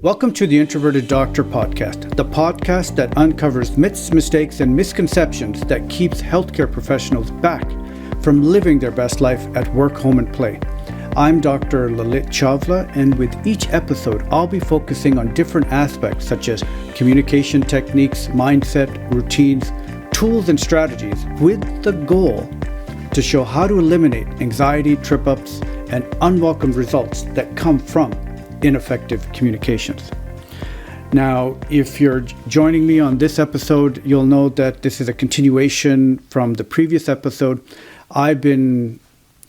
Welcome to the Introverted Doctor Podcast, the podcast that uncovers myths, mistakes, and misconceptions that keeps healthcare professionals back from living their best life at work, home, and play. I'm Dr. Lalit Chawla, and with each episode, I'll be focusing on different aspects such as communication techniques, mindset, routines, tools, and strategies with the goal to show how to eliminate anxiety, trip-ups, and unwelcome results that come from ineffective communications. Now, if you're joining me on this episode, you'll know that this is a continuation from the previous episode. I've been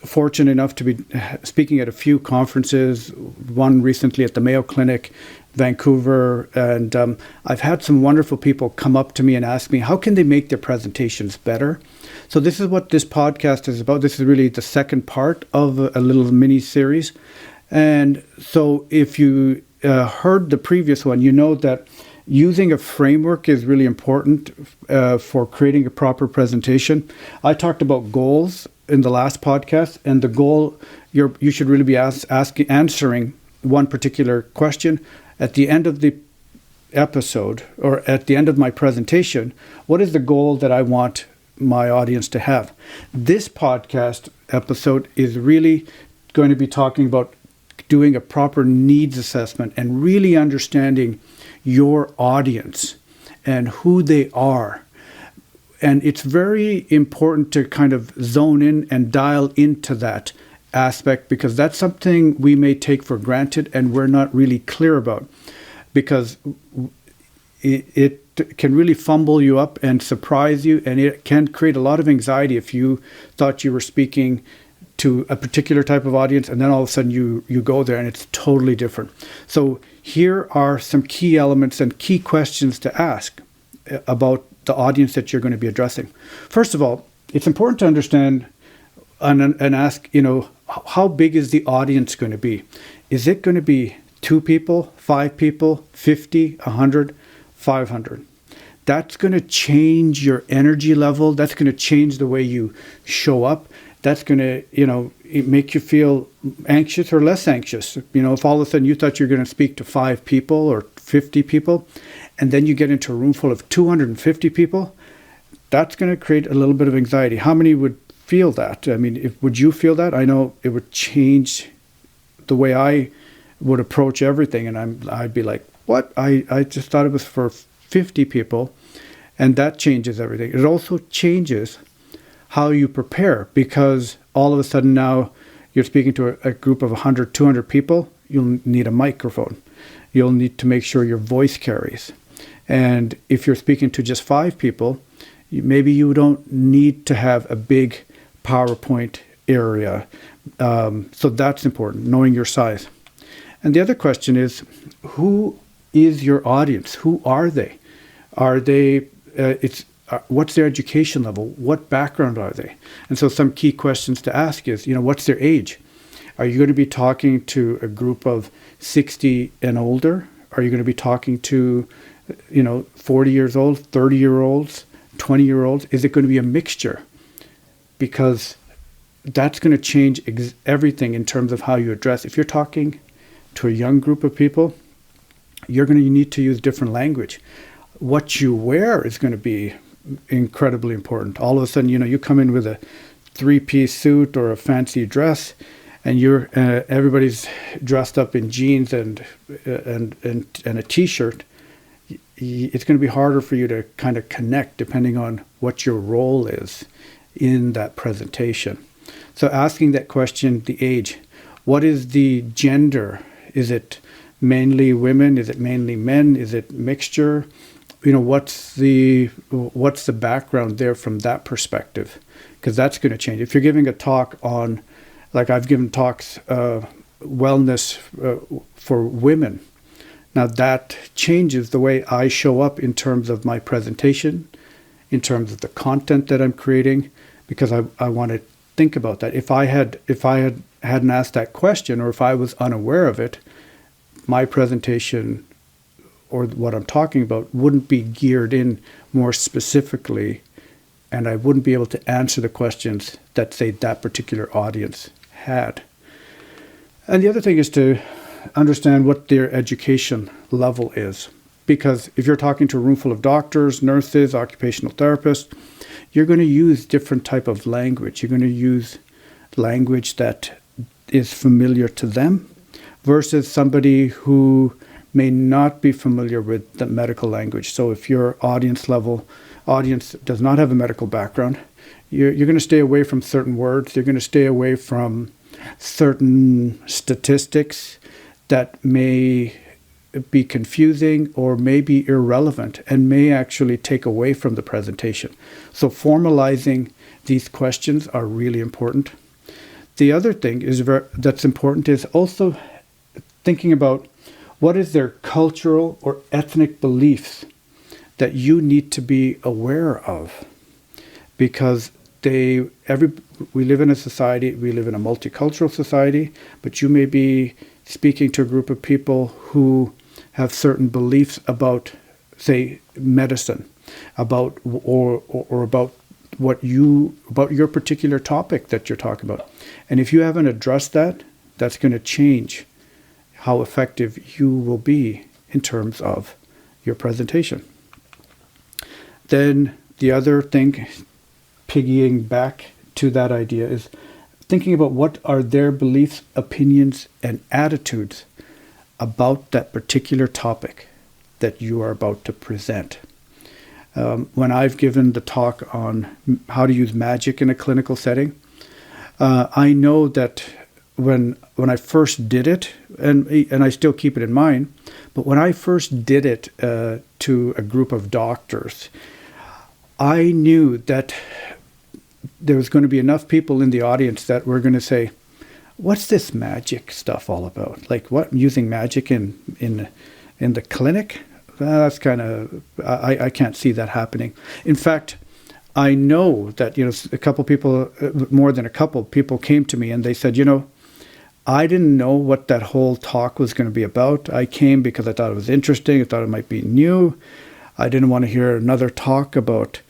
fortunate enough to be speaking at a few conferences, one recently at the Mayo Clinic, Vancouver, and I've had some wonderful people come up to me and ask me, how can they make their presentations better? So this is what this podcast is about. This is really the second part of a little mini series. And so if you heard the previous one, you know that using a framework is really important for creating a proper presentation. I talked about goals in the last podcast, and the goal, you should really be answering one particular question. At the end of the episode, or at the end of my presentation, what is the goal that I want my audience to have? This podcast episode is really going to be talking about doing a proper needs assessment and really understanding your audience and who they are. And it's very important to kind of zone in and dial into that aspect, because that's something we may take for granted and we're not really clear about, because it can really fumble you up and surprise you, and it can create a lot of anxiety if you thought you were speaking to a particular type of audience, and then all of a sudden you go there and it's totally different. So here are some key elements and key questions to ask about the audience that you're going to be addressing. First of all, it's important to understand and ask, how big is the audience going to be? Is it going to be 2 people, 5 people, 50, 100, 500? That's going to change your energy level. That's going to change the way you show up. That's going to, make you feel anxious or less anxious. If all of a sudden you thought you're going to speak to 5 people or 50 people, and then you get into a room full of 250 people, that's going to create a little bit of anxiety. How many would feel that? Would you feel that? I know it would change the way I would approach everything, and I'd be like, what? I just thought it was for 50 people, and that changes everything. It also changes how you prepare, because all of a sudden now you're speaking to a group of 100, 200 people. You'll need a microphone. You'll need to make sure your voice carries. And if you're speaking to just 5 people, maybe you don't need to have a big PowerPoint area. So that's important, knowing your size. And the other question is, who is your audience? Who are they? Are they, what's their education level? What background are they? And so some key questions to ask is, what's their age? Are you going to be talking to a group of 60 and older? Are you going to be talking to, 40 years old, 30-year-olds, 20-year-olds? Is it going to be a mixture? Because that's going to change everything in terms of how you address. If you're talking to a young group of people, you're going to need to use different language. What you wear is going to be incredibly important. All of a sudden, you come in with a 3-piece suit or a fancy dress, and you're everybody's dressed up in jeans and a t-shirt. It's going to be harder for you to kind of connect depending on what your role is in that presentation. So asking that question, the age, what is the gender? Is it mainly women? Is it mainly men? Is it mixture? What's the background there from that perspective? Because that's going to change. If you're giving a talk on, like I've given talks, wellness for women, now that changes the way I show up in terms of my presentation, in terms of the content that I'm creating, because I want to think about that. If I hadn't asked that question, or if I was unaware of it, my presentation or what I'm talking about wouldn't be geared in more specifically, and I wouldn't be able to answer the questions that, say, that particular audience had. And the other thing is to understand what their education level is. Because if you're talking to a room full of doctors, nurses, occupational therapists, you're going to use different type of language. You're going to use language that is familiar to them versus somebody who may not be familiar with the medical language. So if your audience does not have a medical background, you're going to stay away from certain words. You're going to stay away from certain statistics that may be confusing or may be irrelevant and may actually take away from the presentation. So formalizing these questions are really important. The other thing that's important is also thinking about what is their cultural or ethnic beliefs that you need to be aware of, because we live in a society, we live in a multicultural society, but you may be speaking to a group of people who have certain beliefs about, say, medicine, about about your particular topic that you're talking about. And if you haven't addressed that, that's going to change how effective you will be in terms of your presentation. Then the other thing, piggying back to that idea, is thinking about what are their beliefs, opinions, and attitudes about that particular topic that you are about to present. When I've given the talk on how to use magic in a clinical setting, I know that when I first did it, and I still keep it in mind, but when I first did it to a group of doctors, I knew that there was going to be enough people in the audience that were going to say, what's this magic stuff all about? Like, what, using magic in the clinic? That's kind of, I can't see that happening. In fact, I know that, a couple people, more than a couple people came to me and they said, I didn't know what that whole talk was going to be about. I came because I thought it was interesting. I thought it might be new. I didn't want to hear another talk about,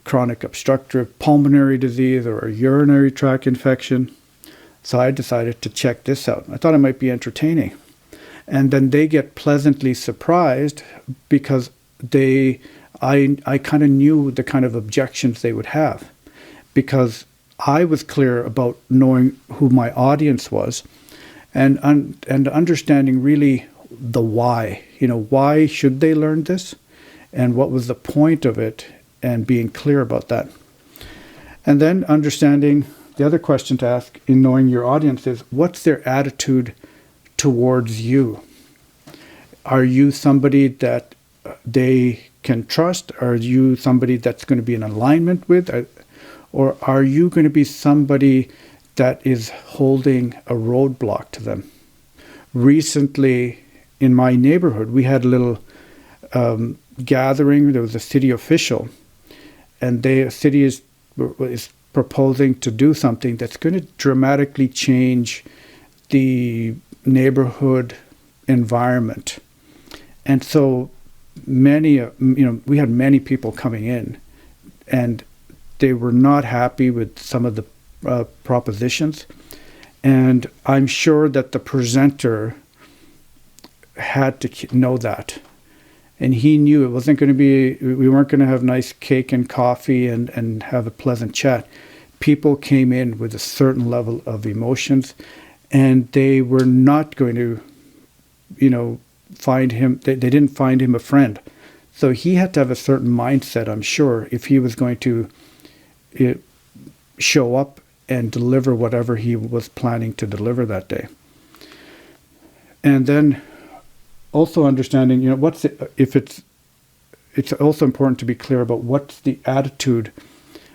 chronic obstructive pulmonary disease or a urinary tract infection. So I decided to check this out. I thought it might be entertaining. And then they get pleasantly surprised because I kind of knew the kind of objections they would have, because I was clear about knowing who my audience was and understanding really the why. Why should they learn this and what was the point of it, and being clear about that. And then understanding the other question to ask in knowing your audience is, what's their attitude towards you? Are you somebody that they can trust? Are you somebody that's going to be in alignment with? Or are you going to be somebody that is holding a roadblock to them? Recently, in my neighborhood, we had a little gathering. There was a city official, and the city is proposing to do something that's going to dramatically change the neighborhood environment. And so we had many people coming in, and they were not happy with some of the propositions. And I'm sure that the presenter had to know that. And he knew it wasn't going to be, we weren't going to have nice cake and coffee and have a pleasant chat. People came in with a certain level of emotions, and they were not going to, find him, they didn't find him a friend. So he had to have a certain mindset, I'm sure, if he was going to show up and deliver whatever he was planning to deliver that day. And then also understanding, it's also important to be clear about what's the attitude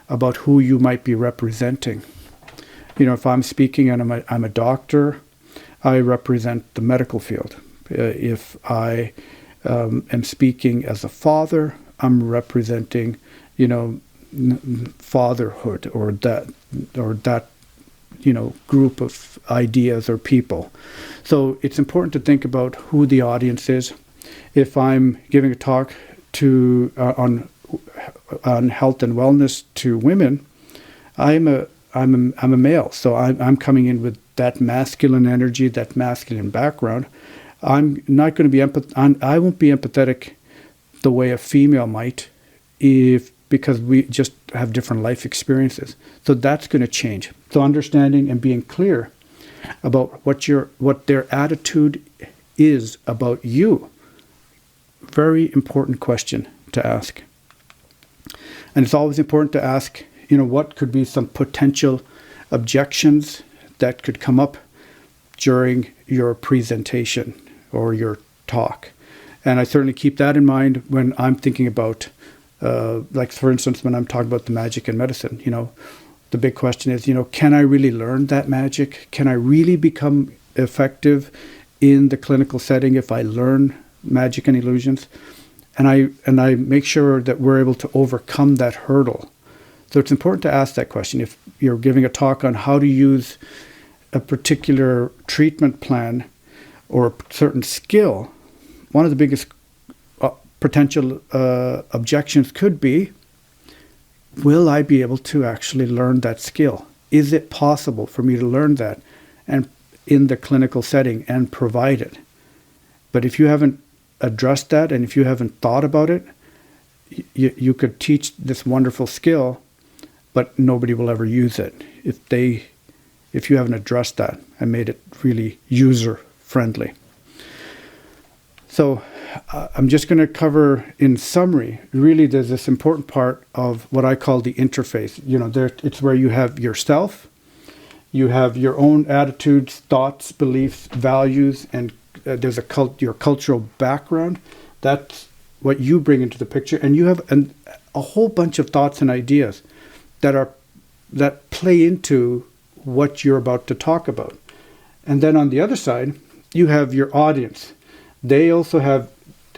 about who you might be representing. If I'm speaking and I'm a doctor, I represent the medical field. If I am speaking as a father, I'm representing, fatherhood or that group of ideas or people. So it's important to think about who the audience is. If I'm giving a talk on health and wellness to women, I'm a male, so I'm coming in with that masculine energy, that masculine background. I'm not going to be I won't be empathetic the way a female might, because we just have different life experiences. So that's going to change. So understanding and being clear about what their attitude is about you. Very important question to ask. And it's always important to ask, what could be some potential objections that could come up during your presentation or your talk. And I certainly keep that in mind when I'm thinking about, like for instance, when I'm talking about the magic and medicine, the big question is, can I really learn that magic? Can I really become effective in the clinical setting if I learn magic and illusions? And I make sure that we're able to overcome that hurdle. So it's important to ask that question. If you're giving a talk on how to use a particular treatment plan or a certain skill, one of the biggest potential objections could be, will I be able to actually learn that skill? Is it possible for me to learn that and in the clinical setting and provide it? But if you haven't addressed that, and if you haven't thought about it, you could teach this wonderful skill, but nobody will ever use it if you haven't addressed that and made it really user friendly. So I'm just going to cover in summary, really there's this important part of what I call the interface. It's where you have yourself, you have your own attitudes, thoughts, beliefs, values, and there's your cultural background. That's what you bring into the picture. And you have a whole bunch of thoughts and ideas that play into what you're about to talk about. And then on the other side, you have your audience. They also have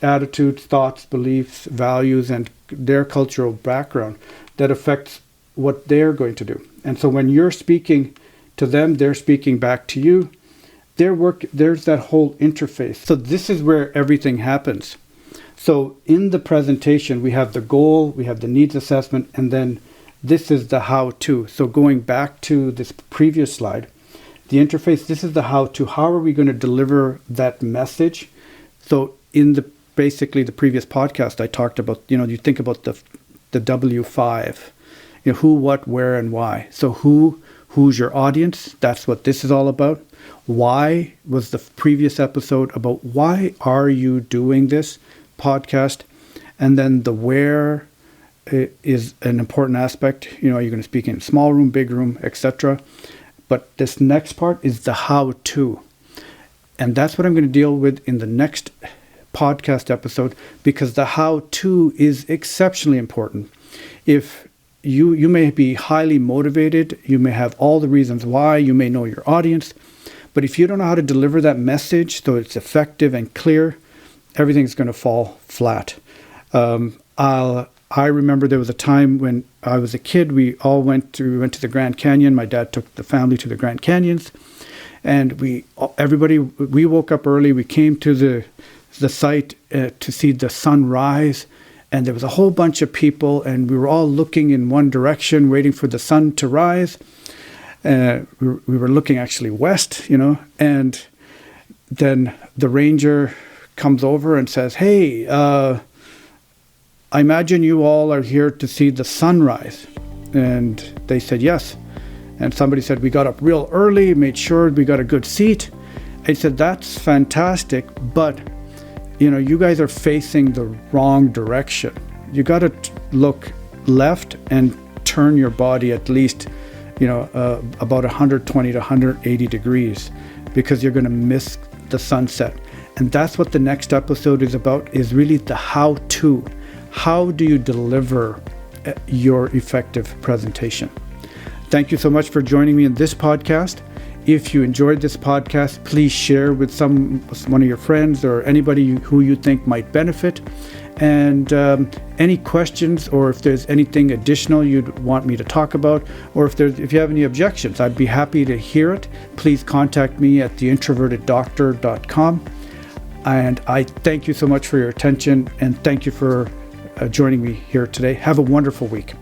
attitudes, thoughts, beliefs, values, and their cultural background that affects what they're going to do. And so when you're speaking to them, they're speaking back to you. There's that whole interface. So this is where everything happens. So in the presentation, we have the goal, we have the needs assessment, and then this is the how-to. So going back to this previous slide, the interface, this is the how-to. How are we going to deliver that message? So in basically the previous podcast, I talked about, you think about the W5, who, what, where, and why. So who's your audience? That's what this is all about. Why was the previous episode about why are you doing this podcast? And then the where is an important aspect. Are you going to speak in small room, big room, etc.? But this next part is the how-to. And that's what I'm going to deal with in the next podcast episode, because the how-to is exceptionally important. If you may be highly motivated, you may have all the reasons why, you may know your audience, but if you don't know how to deliver that message so it's effective and clear, everything's going to fall flat. I remember there was a time when I was a kid, we went to the Grand Canyon. My dad took the family to the Grand Canyons, and we woke up early. We came to the site to see the sun rise, and there was a whole bunch of people, and we were all looking in one direction, waiting for the sun to rise. We were looking actually west, and then the ranger comes over and says, "Hey, I imagine you all are here to see the sunrise." And they said yes. And somebody said, "We got up real early, made sure we got a good seat." I said, "That's fantastic, but you guys are facing the wrong direction. You got to look left and turn your body at least, about 120 to 180 degrees, because you're going to miss the sunset." And that's what the next episode is about, is really the how-to. How do you deliver your effective presentation? Thank you so much for joining me in this podcast. If you enjoyed this podcast, please share with one of your friends or anybody who you think might benefit. And any questions, or if there's anything additional you'd want me to talk about, or if you have any objections, I'd be happy to hear it. Please contact me at theintroverteddoctor.com. And I thank you so much for your attention, and thank you for joining me here today. Have a wonderful week.